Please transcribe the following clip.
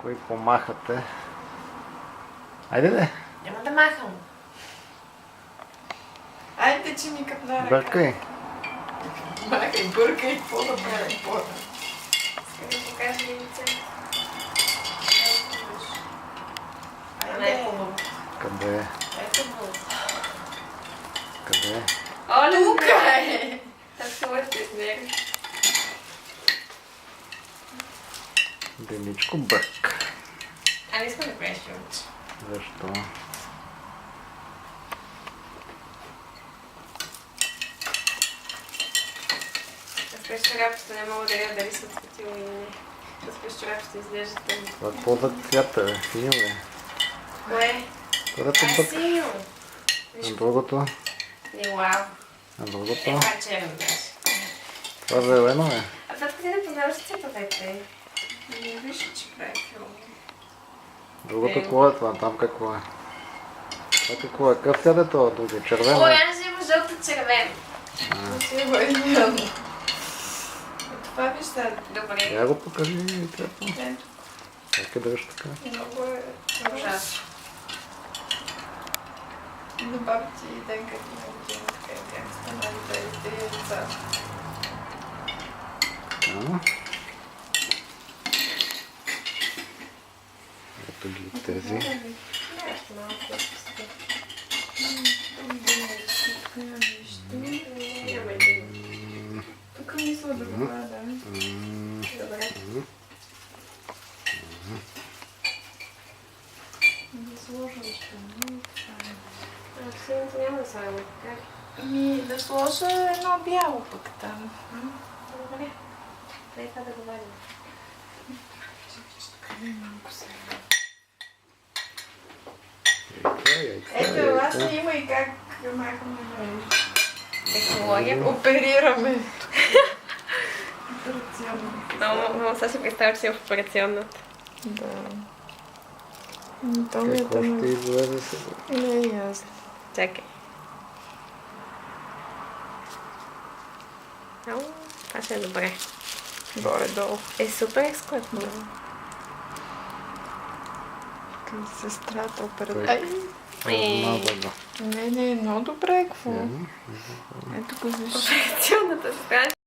Кой помахате? Айде де! Няма да махам. Айде, че ми капна ръка. Бъркай! Махай, бъркай, какво да правя, какво да. Искам да покажа лице. Айде. Най-хубаво. Къде е? Ето го. Къде е? Оле, Тука е! Танцувате с него. Деничко Бърк. Не искам да правиш филмче. Защо? С пещерапчета не мога да видя дали съм светила или не. С пещерапчета изглежда тъмно. Това е по-за цвята, бе. Синьо, бе. Кое? Това да те бък. Синьо. На другото? Лилаво. На другото? Това е черно даже. Това зелено е. А това ти не познаваш цветовете. Не виж, че прави филм. Другото какво е това? Там какво е? Това какво е? Къв цвят е това друго? Червено Ой, е? аз има жълто-червено. Сиво е зелено. Това вижда. Добре. Я го покажи цвето. Ето, Как е дръж така? много е Ужасно. на бабите и Денка на година, така и бях станали тези три деца. Така. Ето ги тези. Нещо малко. Няма един. Тук мисля да го правя, да. Добре. Да сложа още много. Синьото няма да слагаме, така ли? Ами да сложа едно бяло пък там. Добре. Дай това да го вадим. Ето, аз не има и как махаме мрежи. Технология. Оперираме. Операционно. Много сега си представя, че си в операционната. Да. То ми е Какво ще тъмно. излезе сега? Не е ясно. Чакай. Ау, това ще е добре. Горе-долу. Супер ексклюзивно. Към сестрата Кой? оператор. Отмаза го. Не, много добре, какво? Еми, Ето го виж. Операционната сестра.